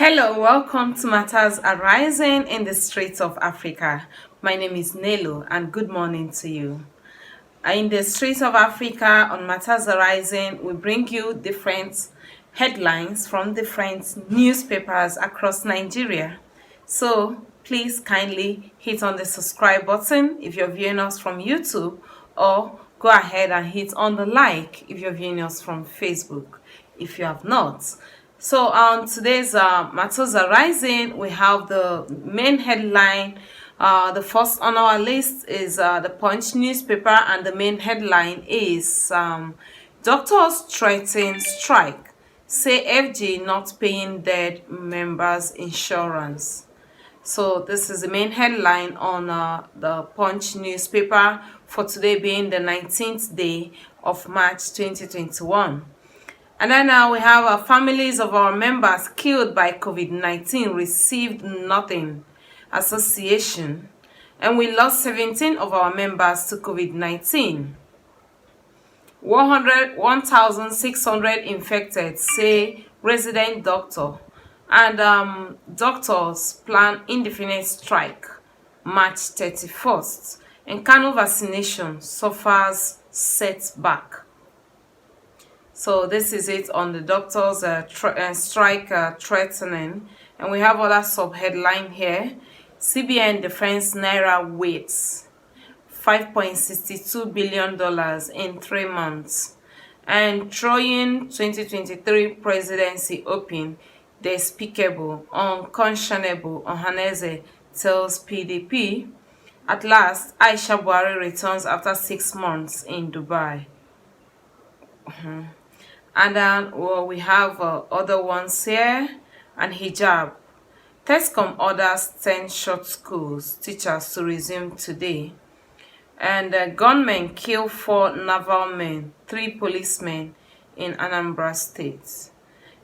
Hello, welcome to Matters Arising in the Straits of Africa. My name is Nelo and good morning to you. In the Straits of Africa on Matters Arising, we bring you different headlines from different newspapers across Nigeria. So please kindly hit on the subscribe button if you're viewing us from YouTube, or go ahead and hit on the like if you're viewing us from Facebook if you have not. So on today's Matters Arising, we have the main headline. The first on our list is the Punch newspaper, and the main headline is Doctors threaten strike, say FG not paying dead members' insurance. So this is the main headline on the Punch newspaper for today, being the 19th day of March 2021. And then we have families of our members killed by COVID-19 received nothing association. And we lost 17 of our members to COVID-19. 1,600 infected, say resident doctor. And doctors plan indefinite strike March 31st. And Kano vaccination suffers setback. So this is it on the doctors' strike threatening. And we have other sub-headline here. CBN defends Naira weights $5.62 billion in 3 months. And throwing 2023 presidency open, despicable, unconscionable, Ohaneze tells PDP. At last, Aisha Buhari returns after 6 months in Dubai. And then we have other ones here. And hijab. Tescom orders 10 short schools teachers to resume today. And gunmen kill 4 naval men, 3 policemen in Anambra State.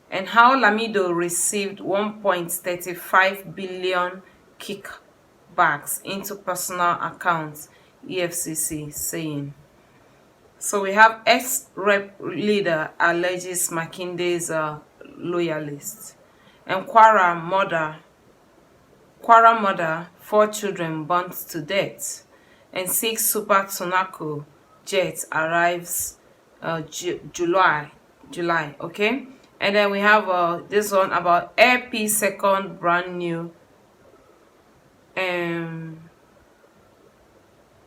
And how Lamido received 1.35 billion kickbacks into personal accounts, EFCC saying. So we have ex-rep leader alleges Makinde's loyalist. And Kwara murder, 4 children burnt to death. And 6 Super Tunaco jet arrives July, okay? And then we have this one about AP second brand new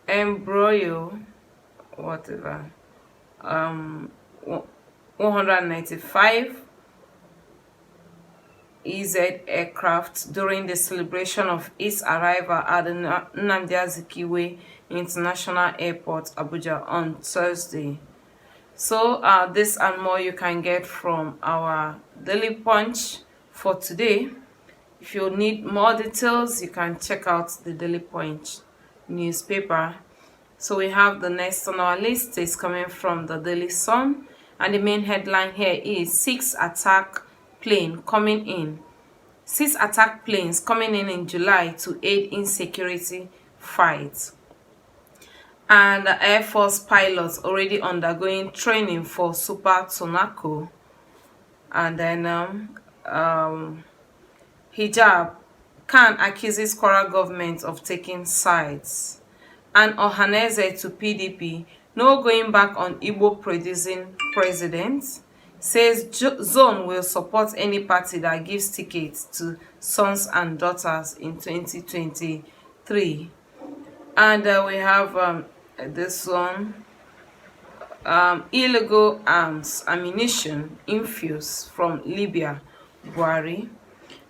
embryo, whatever, 195 EZ aircraft during the celebration of its arrival at the Nnamdi Azikiwe International Airport, Abuja on Thursday. So this and more you can get from our Daily Punch for today. If you need more details, you can check out the Daily Punch newspaper. So we have the next on our list is coming from the Daily Sun, and the main headline here is 6 attack planes coming in July to aid in security fights. And the Air Force pilots already undergoing training for Super Tunaco. And then hijab, Khan accuses Kwara government of taking sides. And Ohaneze to PDP, no going back on Igbo producing president. Says Zone will support any party that gives tickets to sons and daughters in 2023. And we have this one, illegal arms, ammunition infused from Libya, Buhari.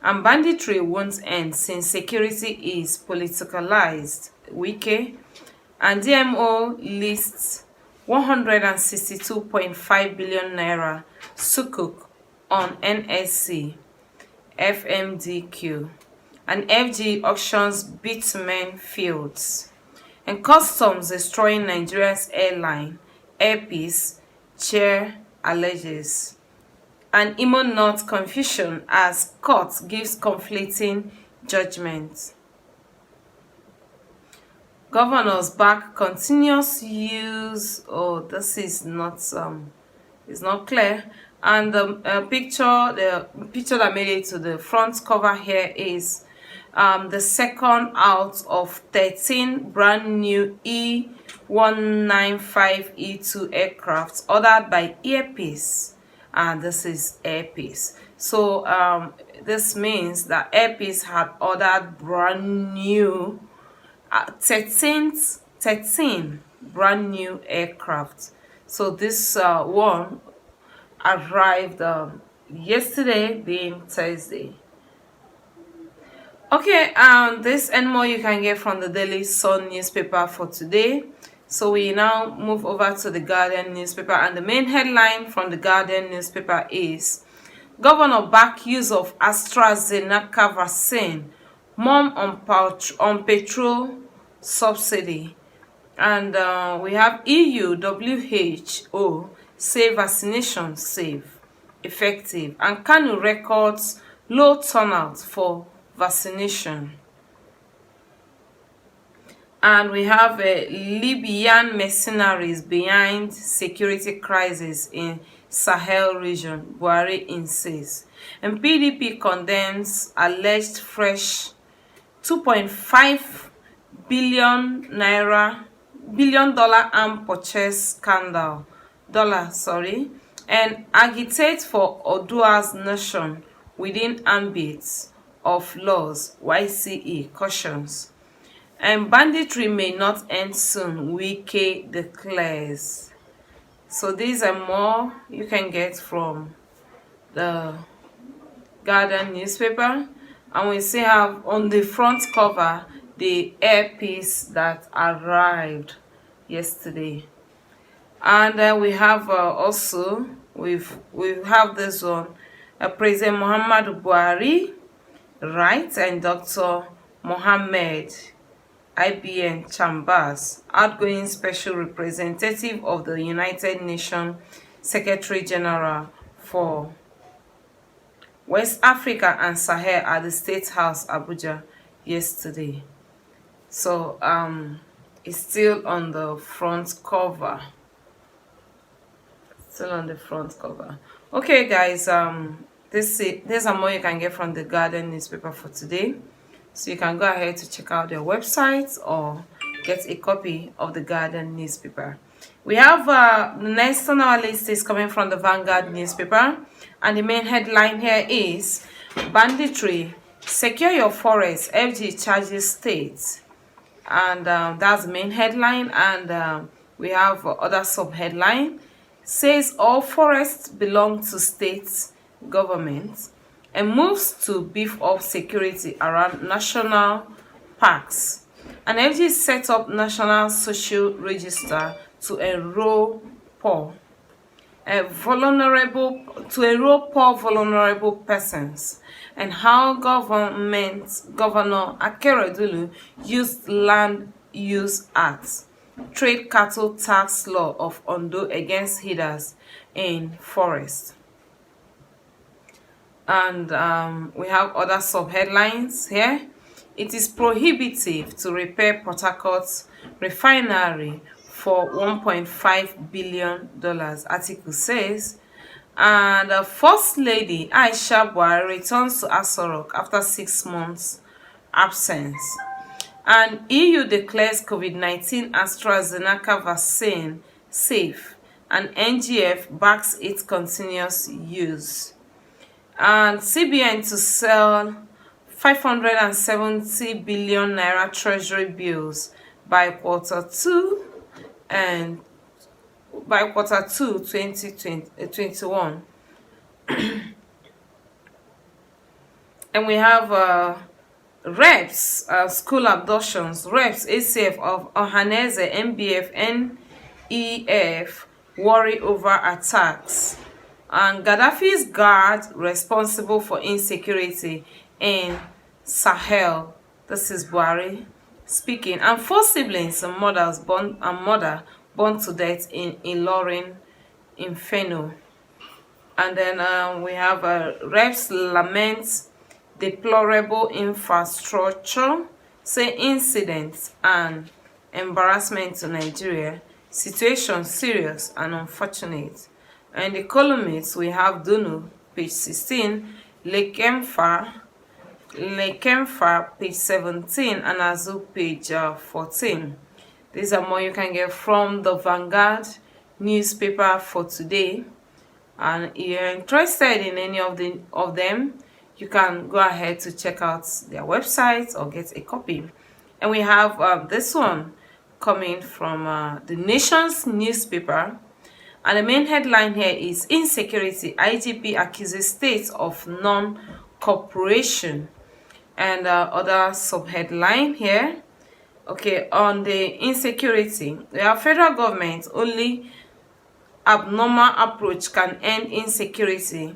And banditry won't end since security is politicalized, Wike. And DMO lists 162.5 billion naira sukuk on NSC, FMDQ. And FG auctions bitumen fields. And customs destroying Nigeria's airline, Air Peace, chair alleges. And Imo North confusion as court gives conflicting judgments. Governors back continuous use. Oh, this is not it's not clear. And the picture that made it to the front cover here is the second out of 13 brand new E195E2 aircrafts ordered by Airpeace, and this is Airpeace. So this means that Airpeace had ordered brand new 13 brand new aircraft. So this one arrived yesterday, being Thursday. Okay, this and more you can get from the Daily Sun newspaper for today. So we now move over to the Guardian newspaper, and the main headline from the Guardian newspaper is Governor back use of AstraZeneca vaccine, mom on petrol subsidy. And we have EU, WHO say vaccination safe, effective, and Kanu records low turnout for vaccination. And we have Libyan mercenaries behind security crisis in Sahel region, Buhari insists. And PDP condemns alleged fresh 2.5 billion dollar arm purchase scandal. And agitate for Odua's nation within ambit of laws, YCE cautions. And banditry may not end soon, Wike declares. So these are more you can get from the Guardian newspaper. And we still have on the front cover the Airpeace that arrived yesterday. And we have also we have this one, President Muhammad Buhari, right, and Dr. Mohammed IBN Chambers, outgoing special representative of the United Nations Secretary General for West Africa and Sahel at the State House, Abuja, yesterday. So it's still on the front cover. Still on the front cover. Okay, guys. There's more you can get from the Guardian newspaper for today. So you can go ahead to check out their website or get a copy of the Guardian newspaper. We have the next on our list is coming from the Vanguard newspaper, and the main headline here is banditry, secure your forest, FG charges states. And that's the main headline. And we have other sub-headline, says all forests belong to state government, and moves to beef up security around national parks. And FG set up national social register to enroll poor vulnerable persons, and how Governor Akeredolu used Land Use Act, Trade Cattle Tax Law of Ondo against herders in forest. And we have other sub-headlines here. It is prohibitive to repair Port Harcourt's refinery for $1.5 billion, article says. And First Lady Aisha Buhari returns to Aso Rock after 6 months absence. And EU declares COVID-19 AstraZeneca vaccine safe, and NGF backs its continuous use. And CBN to sell 570 billion naira treasury bills by quarter 2 2021. And we have reps, school abductions, reps, ACF of Ohaneze, MBF, NEF worry over attacks. And Gaddafi's guard responsible for insecurity in Sahel. This is Buhari speaking. And 4 siblings and mother born to death in Ilorin Inferno. And then we have reps lament deplorable infrastructure, say incidents and embarrassment to Nigeria, situation serious and unfortunate. And the columnists, we have Dunu, page 16, Lekemfa, page 17, and Azu, page 14. These are more you can get from the Vanguard newspaper for today. And if you're interested in any of them, you can go ahead to check out their website or get a copy. And we have this one coming from the Nation's newspaper. And the main headline here is Insecurity, IGP accuses states of non-cooperation. And other subheadline here, okay, on the insecurity, the federal government only abnormal approach can end insecurity,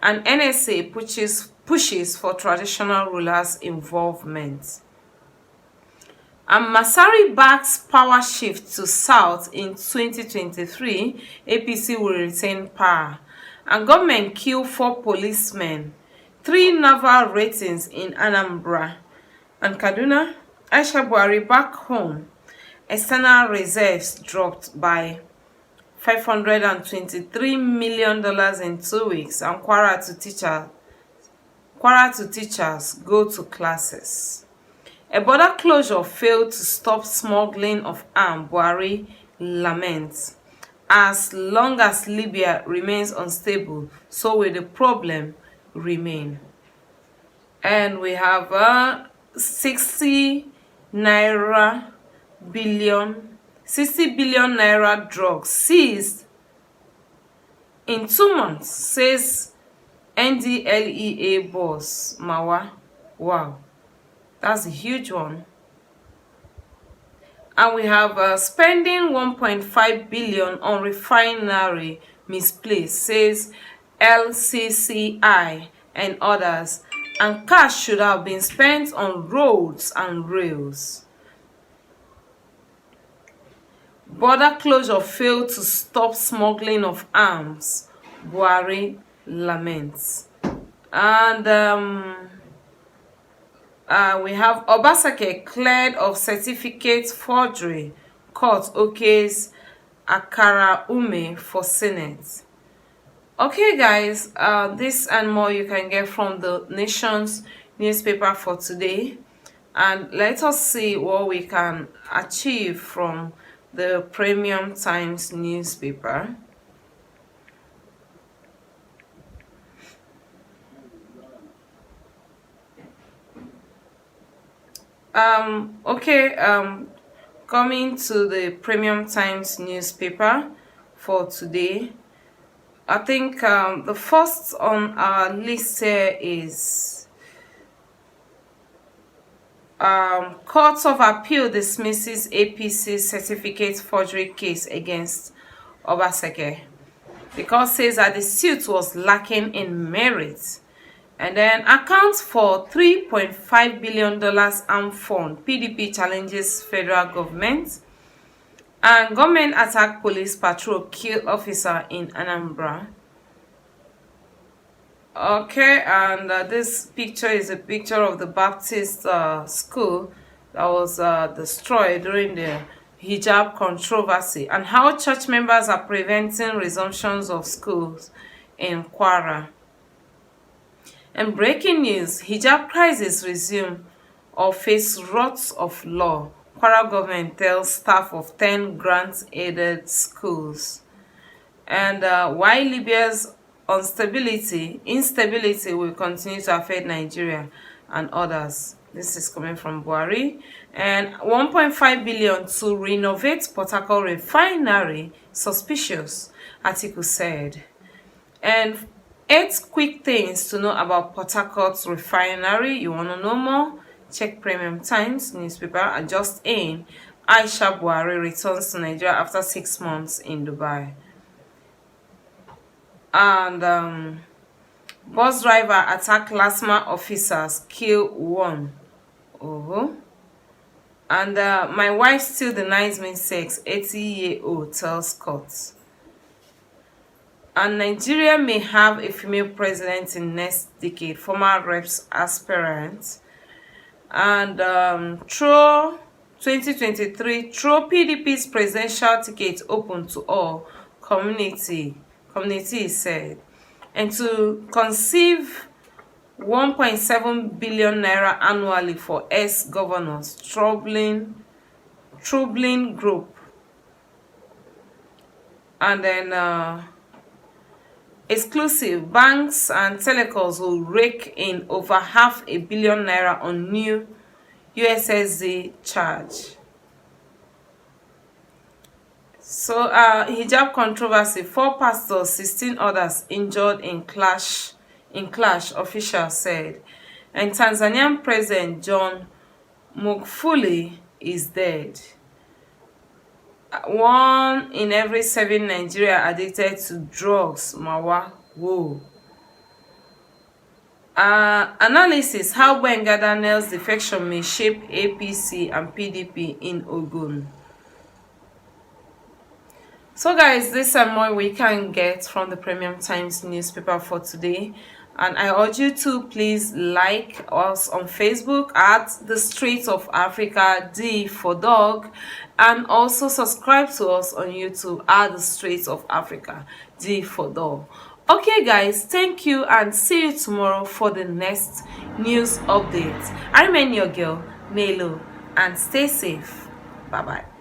and NSA pushes for traditional rulers' involvement. And Masari backs power shift to South in 2023. APC will retain power. And government kill 4 policemen. 3 naval ratings in Anambra. And Kaduna, Aisha Buhari back home. External reserves dropped by $523 million in 2 weeks. And Kwara to teachers go to classes. A border closure failed to stop smuggling of arms, Buhari laments. As long as Libya remains unstable, so will the problem remain. And we have 60 billion naira drugs seized in 2 months, says NDLEA boss Mawa. Wow. That's a huge one. And we have spending 1.5 billion on refinery misplaced, says LCCI and others. And cash should have been spent on roads and rails. Border closure failed to stop smuggling of arms, Buhari laments. And we have Obasake cleared of certificate forgery. Court okays Akara Ume for Senate. Okay, guys, this and more you can get from the Nation's newspaper for today. And let us see what we can achieve from the Premium Times newspaper. Coming to the Premium Times newspaper for today, I think the first on our list here is Court of Appeal dismisses APC certificate forgery case against Obaseke. The court says that the suit was lacking in merit. And then accounts for $3.5 billion armed fund. PDP challenges federal government. And government attack police patrol kill officer in Anambra. Okay, and this picture is a picture of the Baptist school that was destroyed during the hijab controversy, and how church members are preventing resumptions of schools in Kwara. And breaking news, hijab crisis resume or face wrath of law. Kwara government tells staff of 10 grant-aided schools. And why Libya's instability will continue to affect Nigeria and others. This is coming from Buhari. And 1.5 billion to renovate Port Harcourt refinery, suspicious, article said. And 8 quick things to know about Port Harcourt refinery. You want to know more? Check Premium Times newspaper. And just in, Aisha Buhari returns to Nigeria after 6 months in Dubai. And bus driver attack LASMA officers, kill 1. And my wife still denies me sex, 80-year-old tells court. And Nigeria may have a female president in next decade, former reps aspirant. And throw 2023, throw PDP's presidential ticket open to all community community said, and to conceive 1.7 billion naira annually for ex-governors, troubling group. And then exclusive, banks and telecoms will rake in over $500 million on new USSD charge. So hijab controversy, 4 pastors, 16 others injured in clash, officials said. And Tanzanian President John Magufuli is dead. 1 in every 7 Nigeria addicted to drugs. Mawa, whoa. Analysis, how Vanguard Daniel's defection may shape APC and PDP in Ogun. So guys, this and more we can get from the Premium Times newspaper for today. And I urge you to please like us on Facebook at The Streets of Africa, D for dog, and also subscribe to us on YouTube at The Streets of Africa, D for dog. Okay guys, thank you and see you tomorrow for the next news update. I remain your girl, Nelo, and stay safe. Bye-bye.